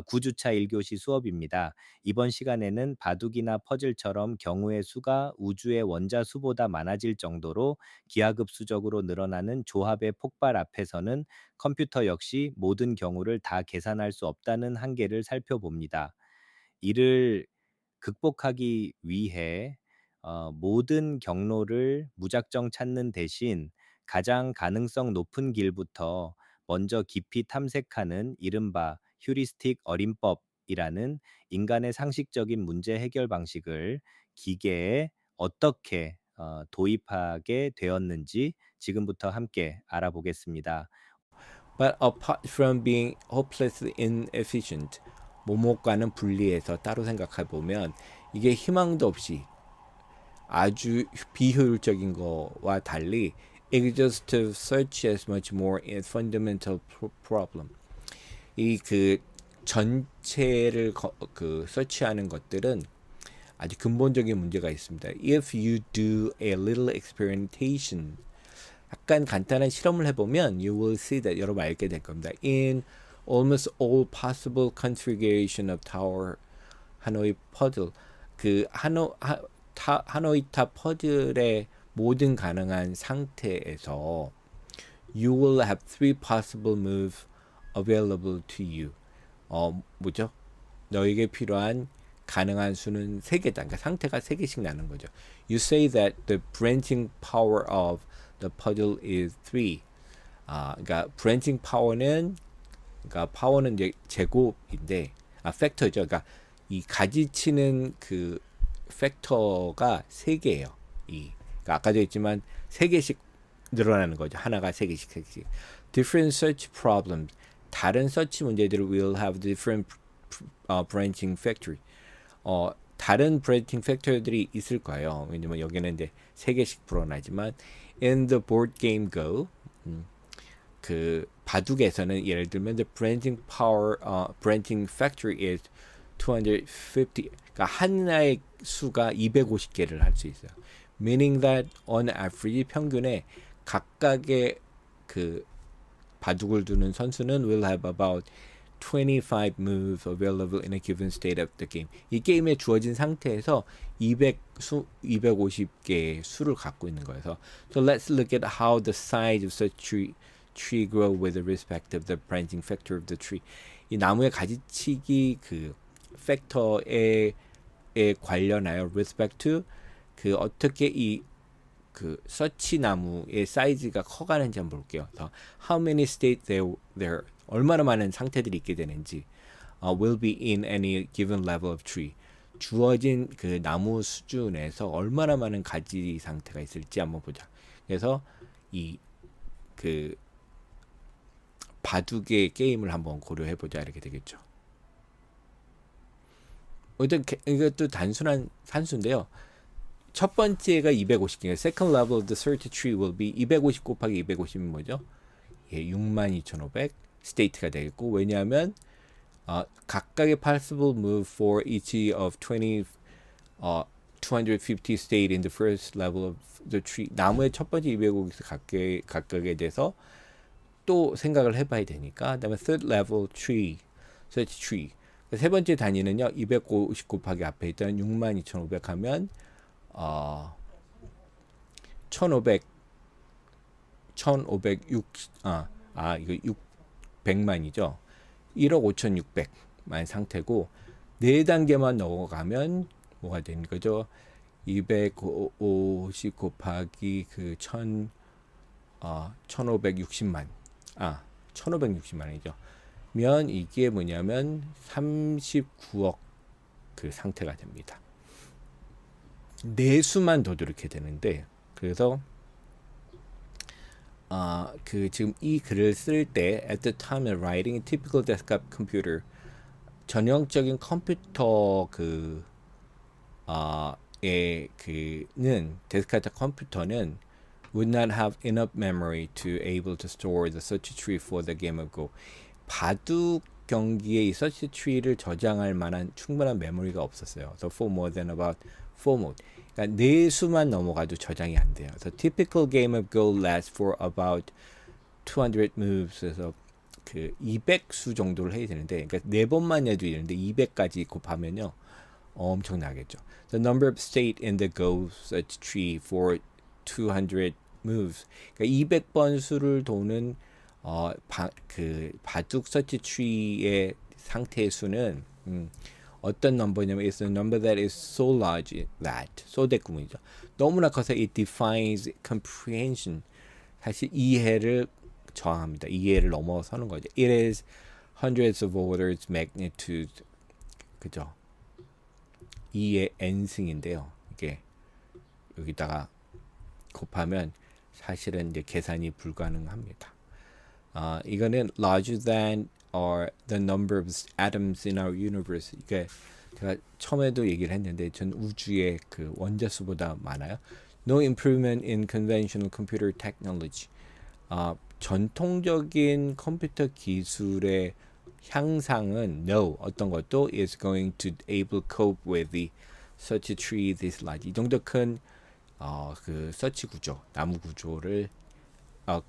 9주차 1교시 수업입니다. 이번 시간에는 바둑이나 퍼즐처럼 경우의 수가 우주의 원자 수보다 많아질 정도로 기하급수적으로 늘어나는 조합의 폭발 앞에서는 컴퓨터 역시 모든 경우를 다 계산할 수 없다는 한계를 살펴봅니다. 이를 극복하기 위해 모든 경로를 무작정 찾는 대신 가장 가능성 높은 길부터 먼저 깊이 탐색하는 이른바 휴리스틱 어림법이라는 인간의 상식적인 문제 해결 방식을 기계에 어떻게 도입하게 되었는지 지금부터 함께 알아보겠습니다. But apart from being hopelessly inefficient, 모모과는 분리해서 따로 생각해 보면 이게 희망도 없이 아주 비효율적인 거와 달리 exhaustive search has much more a fundamental problem. 이 그 전체를 서치하는 것들은 아주 근본적인 문제가 있습니다. If you do a little experimentation, 약간 간단한 실험을 해보면 you will see that 여러분 알게 될 겁니다. In almost all possible configuration of Tower Hanoi puzzle, 그 하노이 탑 퍼즐의 모든 가능한 상태에서 you will have three possible moves available to you. 뭐죠? 너에게 필요한 가능한 수는 3개다. 그러니까 상태가 3개씩 나는 거죠. You say that the branching power of the puzzle is 3. 그러니까 branching power는 그러니까 파워는 이제 제곱인데 팩터죠. 그러니까 이 가지치는 그 팩터가 3개예요. 그러니까 아까도 했지만 3개씩 늘어나는 거죠. 하나가 3개씩. Different search problems. 다른 서치 문제들을 will have different branching factor. 다른 branching factor들이 있을 거예요. 왜냐면 여기는 이제 3개씩 불어나지만 in the board game Go 그 바둑에서는 예를 들면 the branching power branching factor is 250. 그러니까 하나의 수가 250개를 할 수 있어요. Meaning that on average 평균에 각각의 그 바둑을 두는 선수는 will have about 25 moves available in a given state of the game. 이 게임에 주어진 상태에서 250개의 수를 갖고 있는 거여서 so let's look at how the size of such tree grow with respect of the branching factor of the tree. 이 나무의 가지치기 그 팩터에 관련하여 respect to 그 어떻게 이 그 서치 나무의 사이즈가 커가는지 한번 볼게요. How many states there 얼마나 많은 상태들이 있게 되는지 will be in any given level of tree. 주어진 그 나무 수준에서 얼마나 많은 가지 상태가 있을지 한번 보자. 그래서 이 그 바둑의 게임을 한번 고려해 보자 이렇게 되겠죠. 일단 이것도 단순한 산수인데요. 첫 번째가 250개. Second level of the search tree will be 250 곱하기 250은 뭐죠? 62,500 state가 되겠고 왜냐하면 각각의 possible move for each of 250 state in the first level of the tree. 나무의 첫 번째 250 각각에 대해서 또 생각을 해봐야 되니까 그다음에 third level tree, search tree. 세 번째 단위는요. 250 곱하기 앞에 있던 62,500 하면 1500 이거 600만이죠. 1억 5,600만 상태고 4단계만 넘어가면 뭐가 되는 거죠? 250 곱하기 그 1560만 1560만이죠. 면 이게 뭐냐면 39억 그 상태가 됩니다. 내수만 더 이렇게 되는데 그래서 그 지금 이 글을 쓸 때 at the time of writing typical desktop computer 전형적인 컴퓨터 그는 데스크탑 컴퓨터는 would not have enough memory to able to store the search tree for the game of Go. 바둑 경기에 이 search tree를 저장할 만한 충분한 메모리가 없었어요. So for more than about 4 mode. 그러니까 4수만 넘어가도 저장이 안 돼요. So typical game of Go lasts for about 200 moves. 그래서 그 200수 정도를 해야 되는데, 그러니까 4번만 해도 되는데 200까지 곱하면요 엄청나겠죠. The number of state in the go search tree for 200 moves. 그러니까 200번 수를 도는 그 바둑 서치 트리의 상태의 수는 어떤 넘버냐면 it's a number that is so large that so that 구문이죠. 너무나 커서 it defines comprehension. 사실 이해를 저항합니다. 이해를 넘어서는 거죠. It is hundreds of orders magnitude. 그죠? 2의 n승인데요. 이게 여기다가 곱하면 사실은 이제 계산이 불가능합니다. 이거는 larger than or the number of atoms in our universe. 이게 제가 처음에도 얘기를 했는데 전 우주의 그 원자 수보다 많아요. No improvement in conventional computer technology. 전통적인 컴퓨터 기술의 향상은 no 어떤 것도 is going to able cope with the such a tree this large. 이 정도 큰 그 서치 구조, 나무 구조를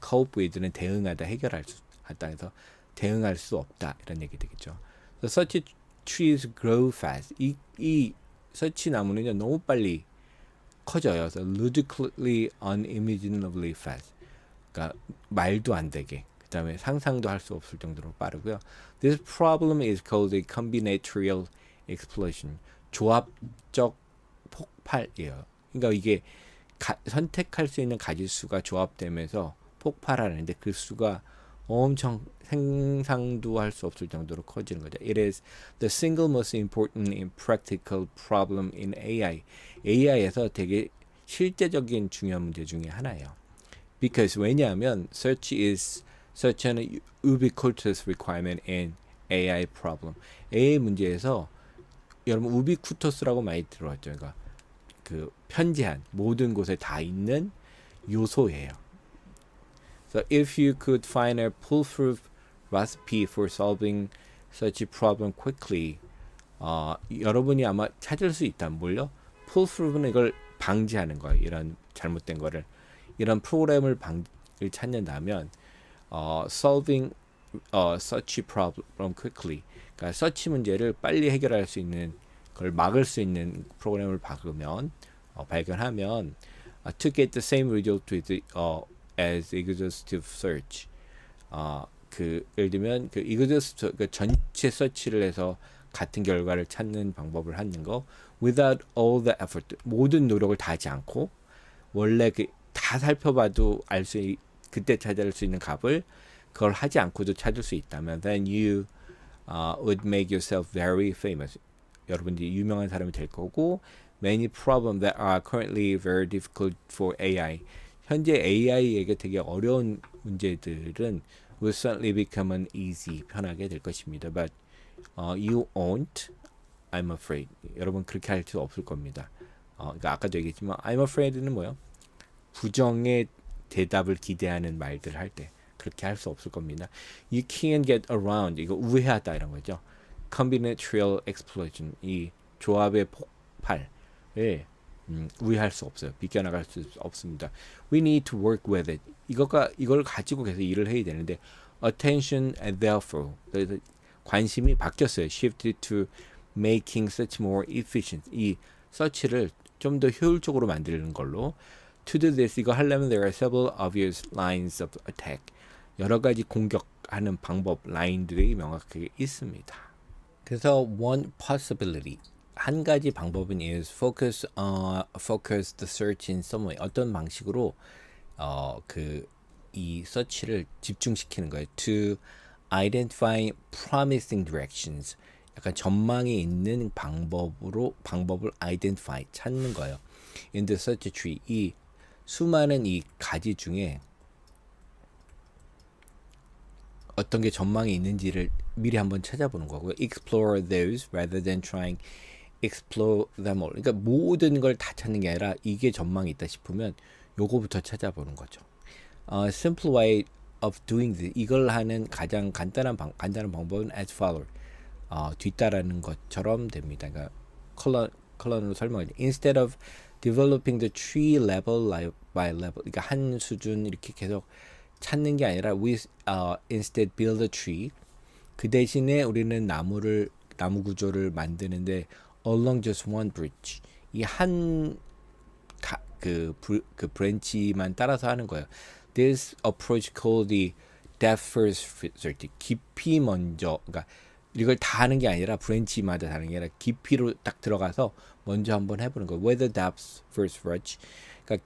cope with는 대응하다, 해결할 수 하다 해서 대응할 수 없다 이런 얘기 되겠죠. So such trees grow fast. 이 서치 나무는요 너무 빨리 커져요. So ludicrously unimaginably fast. 그러니까 말도 안 되게. 그다음에 상상도 할 수 없을 정도로 빠르고요. This problem is called a combinatorial explosion. 조합적 폭발이에요. 그러니까 이게 선택할 수 있는 가지수가 조합되면서 폭발하는데 그 수가 엄청 생상도 할 수 없을 정도로 커지는 거죠. It is the single most important and practical problem in AI. AI에서 되게 실제적인 중요한 문제 중에 하나예요. Because 왜냐하면 search is such an ubiquitous requirement in AI problem. AI 문제에서 여러분 ubiquitous라고 많이 들어봤죠. 그러니까 그 편재한 모든 곳에 다 있는 요소예요. So if you could find a foolproof recipe for solving such a problem quickly, 여러분이 아마 찾을 수 있다면 뭘요? foolproof는 이걸 방지하는 거예요. 이런 잘못된 거를 이런 프로그램을 찾는다면 solving such a problem quickly, 그러니까 서치 문제를 빨리 해결할 수 있는 그걸 막을 수 있는 프로그램을 발견하면 to get the same result with as exhaustive search. 그 예를 들면 그 exhaustive 그 전체 서치를 해서 같은 결과를 찾는 방법을 하는 거 without all the effort. 모든 노력을 다 하지 않고 원래 그 다 살펴봐도 그때 찾을 수 있는 값을 그걸 하지 않고도 찾을 수 있다면 then you would make yourself very famous. 여러분들이 유명한 사람이 될 거고 many problems that are currently very difficult for AI. 현재 AI에게 되게 어려운 문제들은 will certainly become an easy, 편하게 될 것입니다. But you won't, I'm afraid. 여러분 그렇게 할 수 없을 겁니다. 그러니까 아까도 얘기했지만 I'm afraid는 뭐예요? 부정의 대답을 기대하는 말들 할 때 그렇게 할 수 없을 겁니다. You can't get around, 이거 우회하다 이런 거죠. Combinatorial explosion, 이 조합의 폭발을 우회할 수 없어요. 비껴나갈 수 없습니다. We need to work with it. 이걸 가지고 계속 일을 해야 되는데 attention and therefore 그래서 관심이 바뀌었어요. Shifted to making such more efficient. 이 서치를 좀 더 효율적으로 만드는 걸로. To do this, 이거 하려면 there are several obvious lines of attack. 여러 가지 공격하는 방법, 라인들이 명확하게 있습니다. 그래서 one possibility, 한 가지 방법은 is focus the search in some way. 어떤 방식으로 이 서치를 집중시키는 거예요. To identify promising directions. 약간 전망이 있는 방법을 identify, 찾는 거예요. In the search tree, 이 수많은 이 가지 중에 어떤 게 전망이 있는지를 미리 한번 찾아보는 거고요. Explore those rather than trying explore them all. 그러니까 모든 걸 다 찾는 게 아니라 이게 전망이 있다 싶으면 요거부터 찾아보는 거죠. Simple way of doing this. 이걸 하는 가장 간단한 방법은 as follows. 뒤따르는 것처럼 됩니다. 그러니까 컬러로 설명을 instead of developing the tree level by level. 그러니까 한 수준 이렇게 계속 찾는 게 아니라 we instead build a tree. 그 대신에 우리는 나무 구조를 만드는데 along just one branch. 이한 그 브랜치만 따라서 하는 거예요. This approach called the depth first research. 깊이 먼저, 그러니까 이걸 다 하는 게 아니라 브랜치마다 하는 게 아니라 깊이로 딱 들어가서 먼저 한번 해보는 거예요. Whether depth first search. 그러니까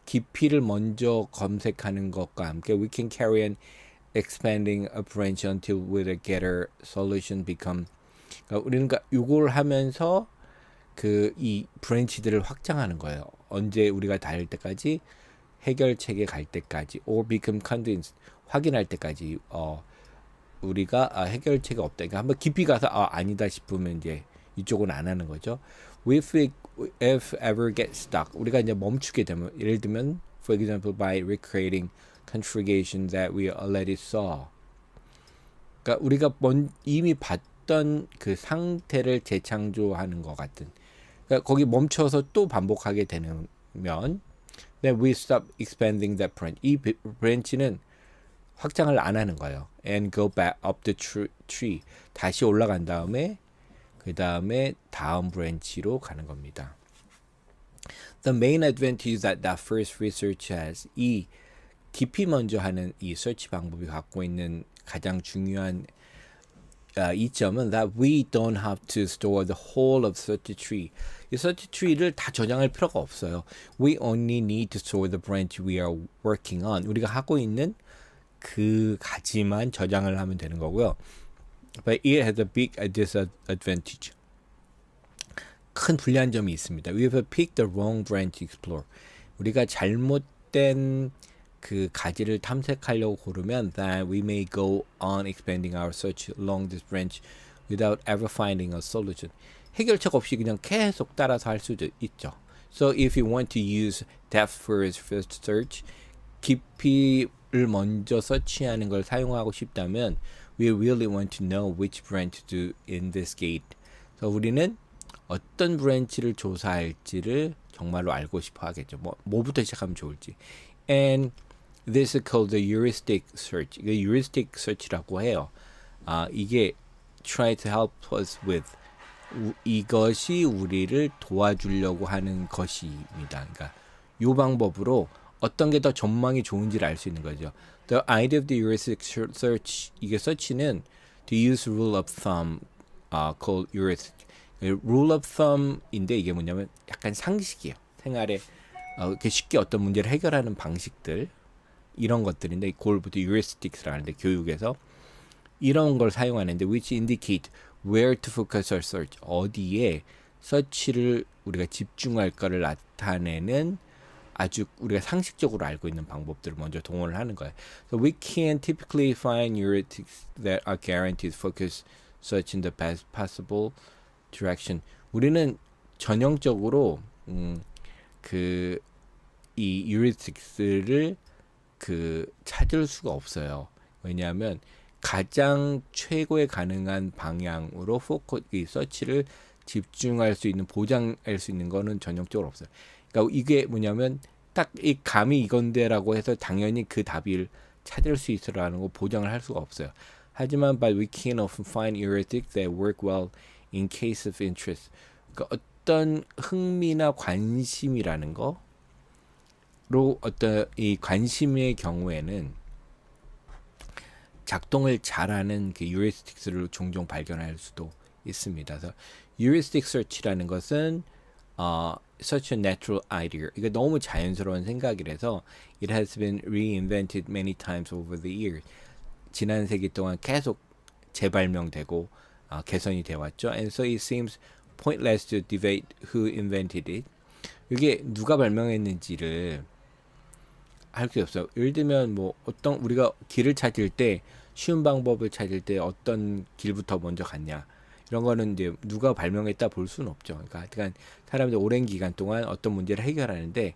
깊이를 먼저 검색하는 것과 함께 we can carry on expanding a branch until we get a solution become. 그러니까 우리는 이걸 하면서 그 이 브랜치들을 확장하는 거예요. 언제 우리가 닿을 때까지 해결책에 갈 때까지 or become convinced 확인할 때까지 우리가 해결책이 없다. 그러니까 한번 깊이 가서 아니다 싶으면 이제 이쪽은 안 하는 거죠. If ever get stuck 우리가 이제 멈추게 되면 예를 들면 for example by recreating configuration that we already saw. 그러니까 우리가 이미 봤던 그 상태를 재창조하는 것 같은. 그러니까 거기 멈춰서 또 반복하게 되면 then we stop expanding that branch. 이 브랜치는 확장을 안 하는 거예요. And go back up the tree. 다시 올라간 다음에 그 다음에 다음 브랜치로 가는 겁니다. The main advantage that first research has. 이 깊이 먼저 하는 이 서치 방법이 갖고 있는 가장 중요한 이점은 that we don't have to store the whole of such a tree. 이 such a tree를 다 저장할 필요가 없어요. We only need to store the branch we are working on. 우리가 하고 있는 그 가지만 저장을 하면 되는 거고요. But it has a big disadvantage. 큰 불리한 점이 있습니다. We have picked the wrong branch to explore. 우리가 잘못된 그 가지를 탐색하려고 고르면 that we may go on expanding our search along this branch without ever finding a solution. 해결책 없이 그냥 계속 따라서 할 수도 있죠. So if you want to use depth first search, 깊이를 먼저 서치하는 걸 사용하고 싶다면 we really want to know which branch to investigate. 그래서 우리는 어떤 브랜치를 조사할지를 정말로 알고 싶어 하겠죠. 뭐부터 시작하면 좋을지. And this is called the heuristic search. 이게 heuristic search라고 해요. 이게 try to help us with. 이것이 우리를 도와주려고 하는 것입니다. 그러니까 이 방법으로 어떤 게 더 전망이 좋은지를 알 수 있는 거죠. The idea of the heuristic search, 이게 search는 to use rule of thumb called heuristic. rule of thumb인데 이게 뭐냐면 약간 상식이에요. 생활에 이렇게 쉽게 어떤 문제를 해결하는 방식들 이런 것들인데 그걸 보통 heuristics라고 하는데 교육에서 이런 걸 사용하는데 which indicate where to focus our search 어디에 서치를 우리가 집중할까를 나타내는 아주 우리가 상식적으로 알고 있는 방법들을 먼저 동원을 하는 거예요. So we can typically find heuristics that are guaranteed focus search in the best possible direction. 우리는 전형적으로 그 이 heuristics를 찾을 수가 없어요. 왜냐하면 가장 최고의 가능한 방향으로 이 서치를 집중할 수 있는 보장할 수 있는 거는 전형적으로 없어요. 그러니까 이게 뭐냐면 딱 이 감이 이건데라고 해서 당연히 그 답을 찾을 수 있으라는 거 보장을 할 수가 없어요. 하지만 but we can often find heuristics that work well in case of interest. 그러니까 어떤 흥미나 관심이라는 거로 어떤 이 관심의 경우에는 작동을 잘하는 그 heuristics를 종종 발견할 수도 있습니다. 그래서 heuristic search라는 것은 such a natural idea. 이게 너무 자연스러운 생각이라서 it has been reinvented many times over the years. 지난 세기 동안 계속 재발명되고 개선이 되어 왔죠. And so it seems pointless to debate who invented it. 이게 누가 발명했는지를 할 게 없어요. 예를 들면 뭐 어떤 우리가 길을 찾을 때 쉬운 방법을 찾을 때 어떤 길부터 먼저 갔냐 이런 거는 이제 누가 발명했다 볼 수는 없죠. 그러니까 사람들이 오랜 기간 동안 어떤 문제를 해결하는데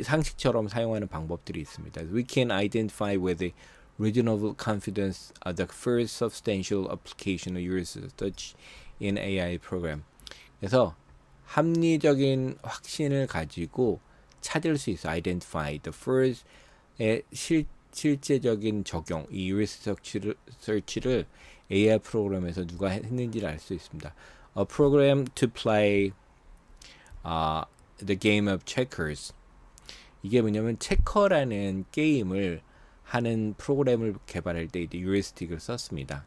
상식처럼 사용하는 방법들이 있습니다. We can identify with the reasonable confidence the first substantial application of heuristic in AI program. 그래서 합리적인 확신을 가지고 찾을 수 있어. identify the first 실제적인 적용, 이 heuristic search를 AI 프로그램에서 누가 했는지를 알 수 있습니다. A program to play the game of checkers. 이게 뭐냐면 체커라는 게임을 하는 프로그램을 개발할 때 이제 heuristic을 썼습니다.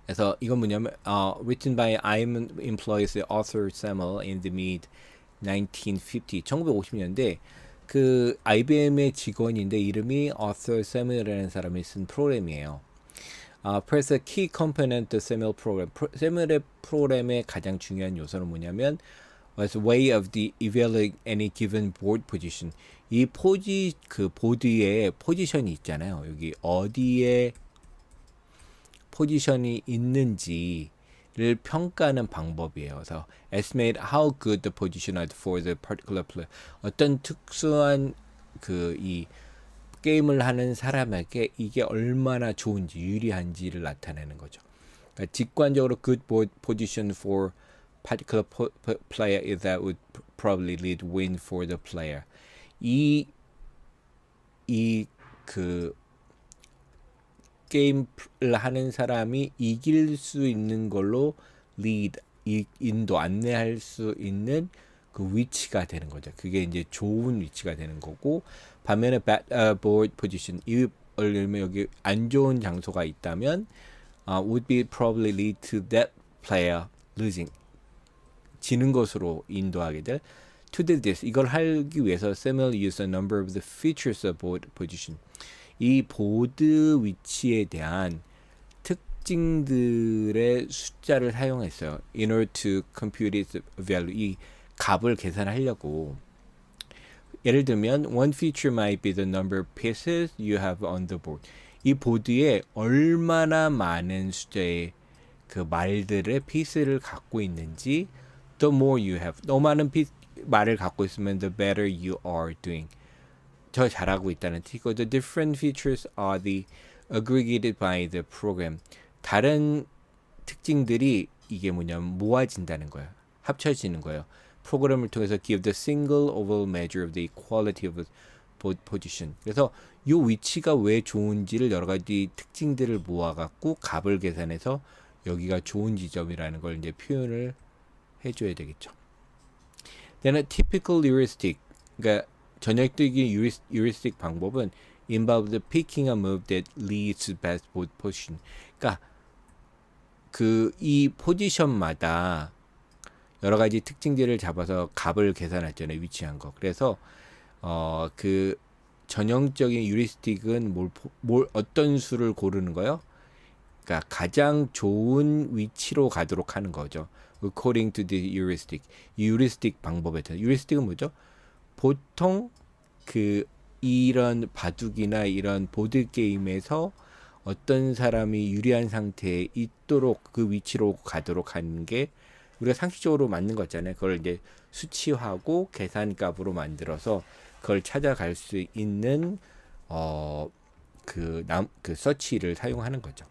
그래서 이건 뭐냐면 written by IBM employees Arthur Samuel in the mid 1950, 1950년대 그 IBM의 직원인데 이름이 Arthur Samuel이라는 사람이 쓴 프로그램이에요. Press a key component the Samuel program. Samuel의 프로그램의 가장 중요한 요소는 뭐냐면 was way of the evaluating any given board position. 이 그 보드에 포지션이 있잖아요. 여기 어디에 포지션이 있는지를 평가하는 방법이에요. 그래서 estimate how good the position is for the particular player. 어떤 특수한 그 이 게임을 하는 사람에게 이게 얼마나 좋은지 유리한지를 나타내는 거죠. 그러니까 직관적으로 good board position for particular player is that would probably lead win for the player. 그 게임을 하는 사람이 이길 수 있는 걸로 lead, 인도, 안내할 수 있는 그 위치가 되는 거죠. 그게 이제 좋은 위치가 되는 거고, 반면에 bad board position, 예를 들면 여기 안 좋은 장소가 있다면 would be probably lead to that player losing, 지는 것으로 인도하게 될. To do this, 이걸 하기 위해서 Samuel used a number of the features of board position. 이 보드 위치에 대한 특징들의 숫자를 사용했어요. In order to compute its value, 이 값을 계산하려고. 예를 들면 one feature might be the number of pieces you have on the board. 이 보드에 얼마나 많은 숫자의 그 말들의 피스를 갖고 있는지. The more you have, 더 많은 말을 갖고 있으면 the better you are doing, 더 잘하고 있다는 뜻이고, the different features are the aggregated by the program. 다른 특징들이 이게 뭐냐면 모아진다는 거예요. 합쳐지는 거예요. 프로그램을 통해서 give the single overall measure of the quality of the position. 그래서 이 위치가 왜 좋은지를 여러 가지 특징들을 모아갖고 값을 계산해서 여기가 좋은 지점이라는 걸 이제 표현을 해줘야 되겠죠. Then a typical heuristic, 그러니까 전형적인 heuristic 방법은 involves picking a move that leads to best position. 그러니까 그 이 포지션마다 여러 가지 특징들을 잡아서 값을 계산하잖아요. 위치한 거. 그래서 그 전형적인 heuristic은 뭘 어떤 수를 고르는 거요? 그러니까 가장 좋은 위치로 가도록 하는 거죠. According to the heuristic. 이 heuristic 방법에 따라. heuristic은 뭐죠? 보통 그 이런 바둑이나 이런 보드 게임에서 어떤 사람이 유리한 상태에 있도록 그 위치로 가도록 하는 게 우리가 상식적으로 맞는 거잖아요. 그걸 이제 수치화하고 계산값으로 만들어서 그걸 찾아갈 수 있는 그 서치를 사용하는 거죠.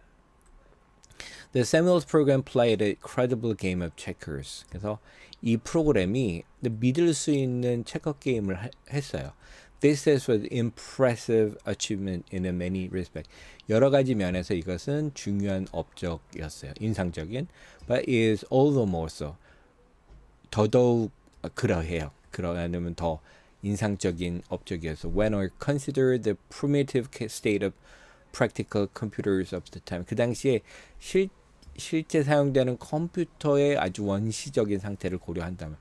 The Samuel's program played a credible game of checkers. 그래서 이 프로그램이 믿을 수 있는 체커 게임을 했어요. This is an impressive achievement in many respects. 여러 가지 면에서 이것은 중요한 업적이었어요. 인상적인. But is all the more so. 더더욱 그러해요. 그러냐면 더 인상적인 업적이어서 when we consider the primitive state of practical computers of the time. 그 당시에 실제 사용되는 컴퓨터의 아주 원시적인 상태를 고려한다면,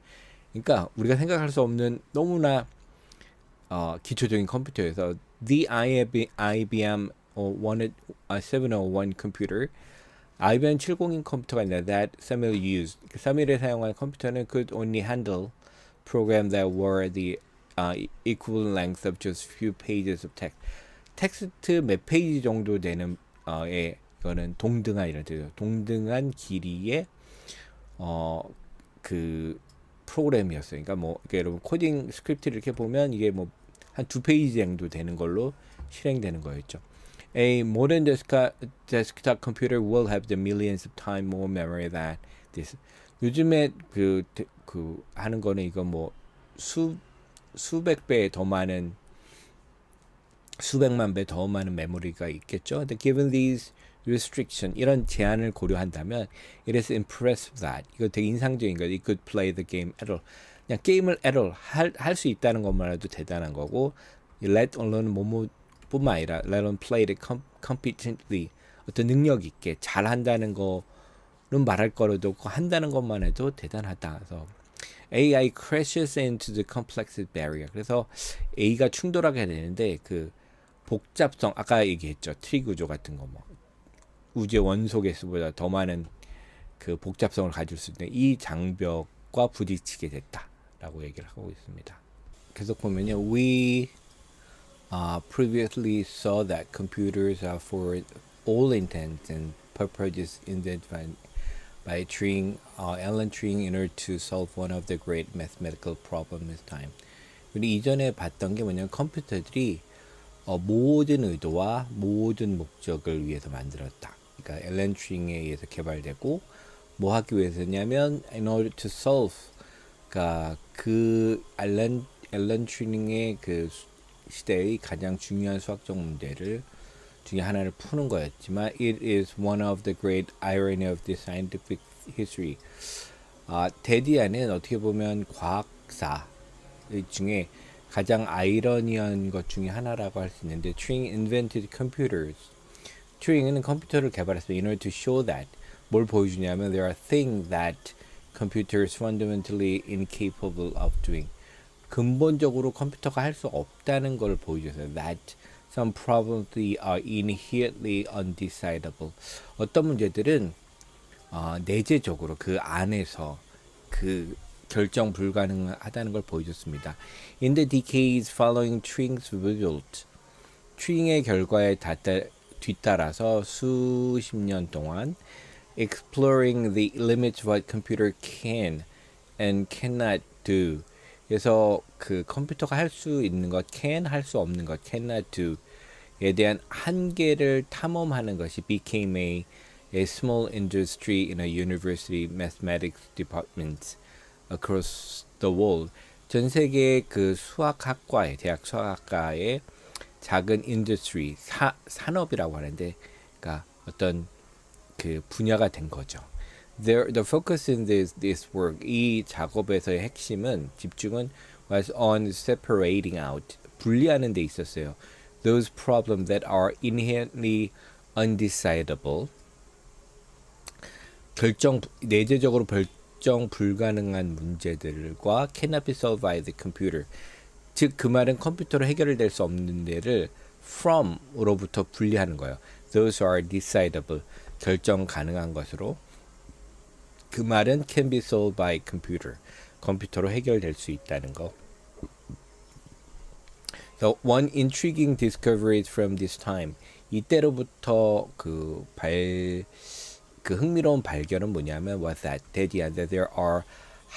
그러니까 우리가 생각할 수 없는 너무나 기초적인 컴퓨터에서 the IBM 701 computer, IBM 701 컴퓨터가 있는데 that Samuel used, 사무엘이 사용한 컴퓨터는 could only handle programs that were the equivalent length of just few pages of text. 텍스트 몇 페이지 정도 되는 이거는 동등한 이런 뜻이에요. 동등한 길이의 그 프로그램이었어요. 그러니까 뭐 그러니까 여러분 코딩 스크립트를 이렇게 보면 이게 뭐 한 2페이지 정도 되는 걸로 실행되는 거였죠. A modern desktop computer will have the millions of times more memory than this. 요즘에 그 하는 거는 이거 뭐 수백 배 더 많은 수백만 배 더 많은 메모리가 있겠죠. 근데 given these restriction 이런 제한을 고려한다면 it is impressive that 이거 되게 인상적인 거예요. It could play the game at all. 그냥 게임을 at all 할 수 있다는 것만으로도 대단한 거고 let alone 뭐뭐뿐만 아니라 let alone play it competently 어떤 능력 있게 잘 한다는 거는 말할 거라도 없고 한다는 것만 해도 대단하다. 그래서 AI crashes into the complexity barrier. 그래서 A가 충돌하게 되는데 그 복잡성 아까 얘기했죠. 트리 구조 같은 거 뭐 우주의 원소개수보다 더 많은 그 복잡성을 가질 수 있는 이 장벽과 부딪히게 됐다라고 얘기를 하고 있습니다. 계속 보면요, we previously saw that computers are for all intents and purposes invented by Alan Turing in order to solve one of the great mathematical problems of time. 우리 이전에 봤던 게 뭐냐면 컴퓨터들이 모든 의도와 모든 목적을 위해서 만들었다. 그러니까 앨런 튜링에 의해서 개발되고 뭐 하기 위해서냐면 in order to solve 그러니까 그 앨런 튜링의 그 시대의 가장 중요한 수학적 문제를 중에 하나를 푸는 거였지만 it is one of the great irony of the scientific history. 데디아는 어떻게 보면 과학사 중에 가장 아이러니한 것 중에 하나라고 할 수 있는데 Turing invented computers. 튜링은 컴퓨터를 개발했어요. In order to show that 뭘 보여주냐면 there are things that computers fundamentally incapable of doing. 근본적으로 컴퓨터가 할 수 없다는 걸 보여줘서 that some problems are inherently undecidable. 어떤 문제들은 내재적으로 그 안에서 그 결정 불가능하다는 걸 보여줬습니다. In the decades following Turing's result, 튜링의 결과에 뒤따라서 수십 년 동안 exploring the limits of what computer can and cannot do. 그래서 그 컴퓨터가 할 수 있는 것, can 할 수 없는 것, cannot do에 대한 한계를 탐험하는 것이 became a small industry in a university mathematics department across the world. 전 세계 그 수학학과의 대학 수학학과의 작은 industry 산업이라고 하는데, 그러니까 어떤 그 분야가 된 거죠. The focus in this work 이 작업에서의 핵심은 집중은 was on separating out 분리하는 데 있었어요. Those problems that are inherently undecidable 내재적으로 결정 불가능한 문제들과 cannot be solved by the computer. 즉 그 말은 컴퓨터로 해결될 수 없는 데를 from으로부터 분리하는 거예요. Those are decidable 결정 가능한 것으로. 그 말은 can be solved by computer. 컴퓨터로 해결될 수 있다는 거. So one intriguing discovery from this time. 이때로부터 그 흥미로운 발견은 뭐냐면 was that there are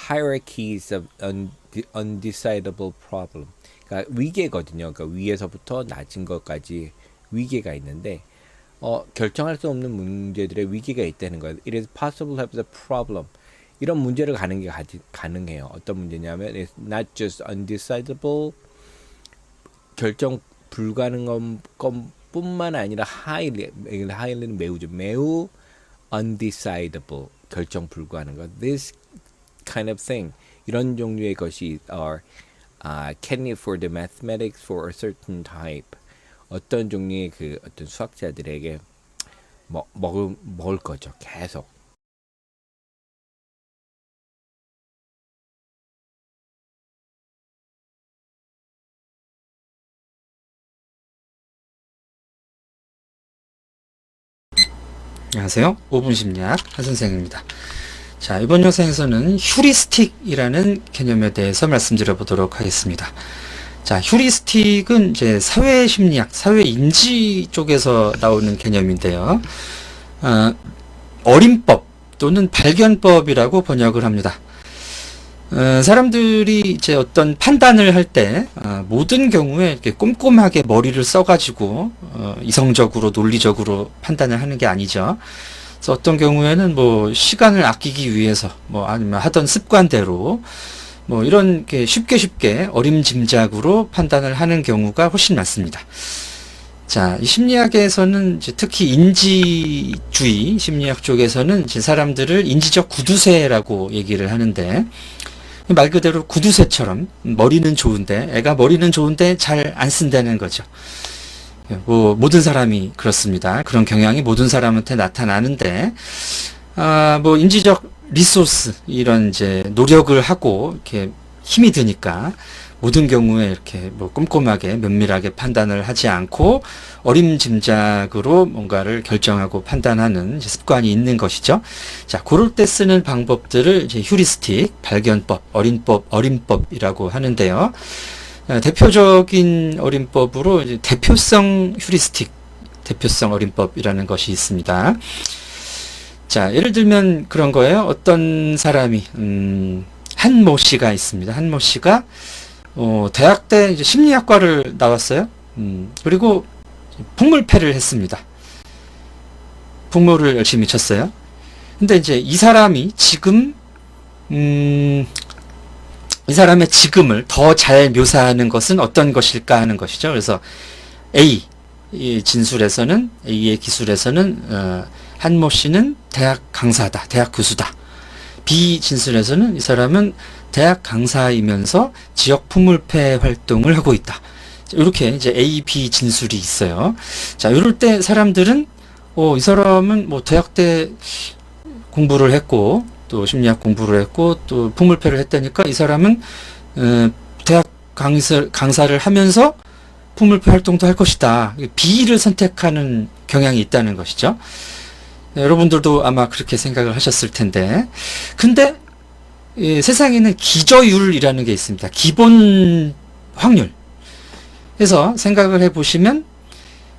hierarchies of undecidable problem. 그러니까 위계거든요. 그러니까 위에서부터 낮은 것까지 위계가 있는데 결정할 수 없는 문제들의 위기가 있다는 거예요. It is possible to have the problem. 이런 문제를 가는 게 가능해요. 어떤 문제냐면 it's not just undecidable 결정 불가능한 것뿐만 아니라 highly는 매우 undecidable 결정 불가능한 것. This kind of thing 이런 종류의 것이 are candy for the mathematics for a certain type. 어떤 종류의 그 어떤 수학자들에게 먹을 거죠. 계속. 안녕하세요. 5분 심리학 한 선생입니다. 자, 이번 영상에서는 휴리스틱이라는 개념에 대해서 말씀드려 보도록 하겠습니다. 자, 휴리스틱은 이제 사회심리학, 사회인지 쪽에서 나오는 개념인데요. 어림법 또는 발견법이라고 번역을 합니다. 사람들이 이제 어떤 판단을 할 때 모든 경우에 이렇게 꼼꼼하게 머리를 써가지고 이성적으로 논리적으로 판단을 하는 게 아니죠. 그래서 어떤 경우에는 뭐 시간을 아끼기 위해서 뭐 아니면 하던 습관대로 뭐 이런 게 쉽게 어림짐작으로 판단을 하는 경우가 훨씬 많습니다. 자, 이 심리학에서는 이제 특히 인지주의 심리학 쪽에서는 이제 사람들을 인지적 구두쇠라고 얘기를 하는데, 말 그대로 구두쇠처럼 머리는 좋은데, 애가 머리는 좋은데 잘 안 쓴다는 거죠. 뭐 모든 사람이 그렇습니다. 그런 경향이 모든 사람한테 나타나는데, 뭐 인지적 리소스 이런 이제 노력을 하고 이렇게 힘이 드니까 모든 경우에 이렇게 뭐 꼼꼼하게 면밀하게 판단을 하지 않고 어림짐작으로 뭔가를 결정하고 판단하는 이제 습관이 있는 것이죠. 자, 그럴 때 쓰는 방법들을 이제 휴리스틱, 발견법, 어림법이라고 하는데요. 대표적인 어림법으로 이제 대표성 휴리스틱, 대표성 어림법이라는 것이 있습니다. 자, 예를 들면 그런 거예요. 어떤 사람이 한모 씨가 있습니다. 한모 씨가 대학 때 이제 심리학과를 나왔어요. 그리고 풍물패를 했습니다. 풍물을 열심히 쳤어요. 근데 이제 이 사람이 지금 이 사람의 지금을 더 잘 묘사하는 것은 어떤 것일까 하는 것이죠. 그래서 A 이 진술에서는 A의 기술에서는 한모 씨는 대학 강사다, 대학 교수다. B 진술에서는 이 사람은 대학 강사이면서 지역 풍물패 활동을 하고 있다. 이렇게 이제 A, B 진술이 있어요. 자, 이럴 때 사람들은 이 사람은 뭐 대학 때 공부를 했고 또 심리학 공부를 했고 또 풍물패를 했다니까 이 사람은 대학 강사를 하면서 풍물패 활동도 할 것이다. B를 선택하는 경향이 있다는 것이죠. 네, 여러분들도 아마 그렇게 생각을 하셨을 텐데, 근데 세상에는 기저율이라는 게 있습니다. 기본 확률. 그래서 생각을 해보시면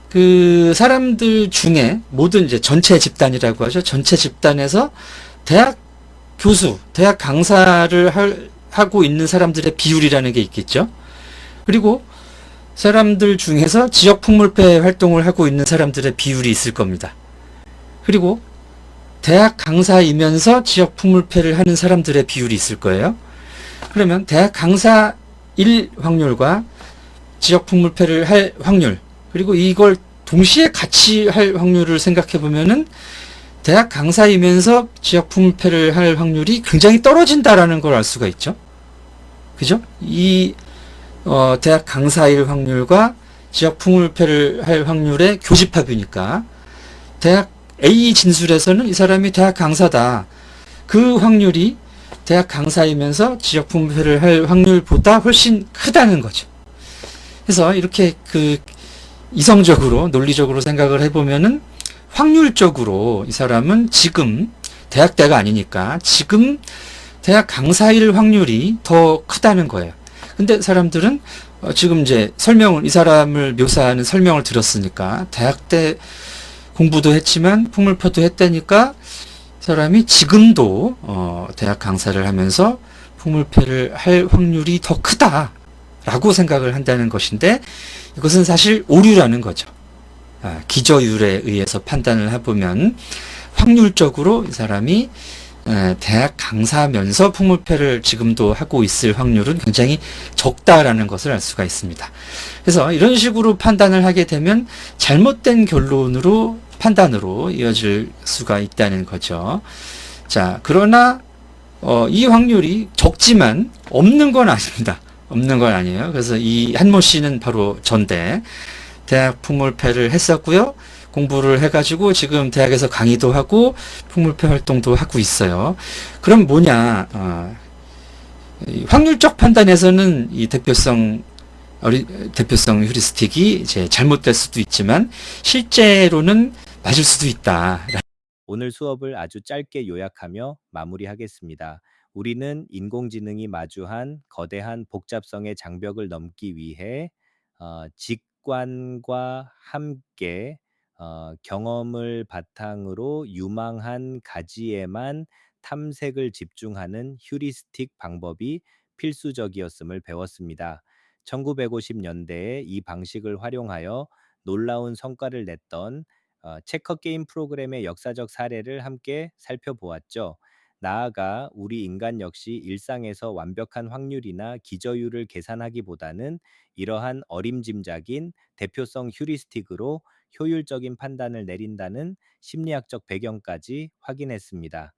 그 사람들 중에 모든 이제 전체 집단이라고 하죠. 전체 집단에서 대학 교수, 대학 강사를 하고 있는 사람들의 비율이라는 게 있겠죠. 그리고 사람들 중에서 지역 풍물패 활동을 하고 있는 사람들의 비율이 있을 겁니다. 그리고 대학 강사이면서 지역 풍물패를 하는 사람들의 비율이 있을 거예요. 그러면 대학 강사일 확률과 지역 풍물패를 할 확률, 그리고 이걸 동시에 같이 할 확률을 생각해 보면은 대학 강사이면서 지역 풍물패를 할 확률이 굉장히 떨어진다라는 걸 알 수가 있죠. 그죠? 이 대학 강사일 확률과 지역 풍물패를 할 확률의 교집합이니까 대학 A 진술에서는 이 사람이 대학 강사다. 그 확률이 대학 강사이면서 지역 풍물패를 할 확률보다 훨씬 크다는 거죠. 그래서 이렇게 그 이성적으로 논리적으로 생각을 해보면은 확률적으로 이 사람은 지금 대학 때가 아니니까 지금 대학 강사일 확률이 더 크다는 거예요. 근데 사람들은 지금 이제 이 사람을 묘사하는 설명을 들었으니까 대학 때 공부도 했지만 풍물패도 했다니까 사람이 지금도 대학 강사를 하면서 풍물패를 할 확률이 더 크다라고 생각을 한다는 것인데 이것은 사실 오류라는 거죠. 기저율에 의해서 판단을 해보면 확률적으로 이 사람이 대학 강사면서 풍물패를 지금도 하고 있을 확률은 굉장히 적다라는 것을 알 수가 있습니다. 그래서 이런 식으로 판단을 하게 되면 잘못된 판단으로 이어질 수가 있다는 거죠. 자, 그러나 이 확률이 적지만 없는 건 아닙니다. 없는 건 아니에요. 그래서 이 한모 씨는 바로 전대 대학 풍물패를 했었고요. 공부를 해가지고 지금 대학에서 강의도 하고 풍물패 활동도 하고 있어요. 그럼 뭐냐? 확률적 판단에서는 이 대표성 휴리스틱이 이제 잘못될 수도 있지만 실제로는 맞을 수도 있다. 오늘 수업을 아주 짧게 요약하며 마무리하겠습니다. 우리는 인공지능이 마주한 거대한 복잡성의 장벽을 넘기 위해 직관과 함께 경험을 바탕으로 유망한 가지에만 탐색을 집중하는 휴리스틱 방법이 필수적이었음을 배웠습니다. 1950년대에 이 방식을 활용하여 놀라운 성과를 냈던 체커 게임 프로그램의 역사적 사례를 함께 살펴보았죠. 나아가 우리 인간 역시 일상에서 완벽한 확률이나 기저율을 계산하기보다는 이러한 어림짐작인 대표성 휴리스틱으로 효율적인 판단을 내린다는 심리학적 배경까지 확인했습니다.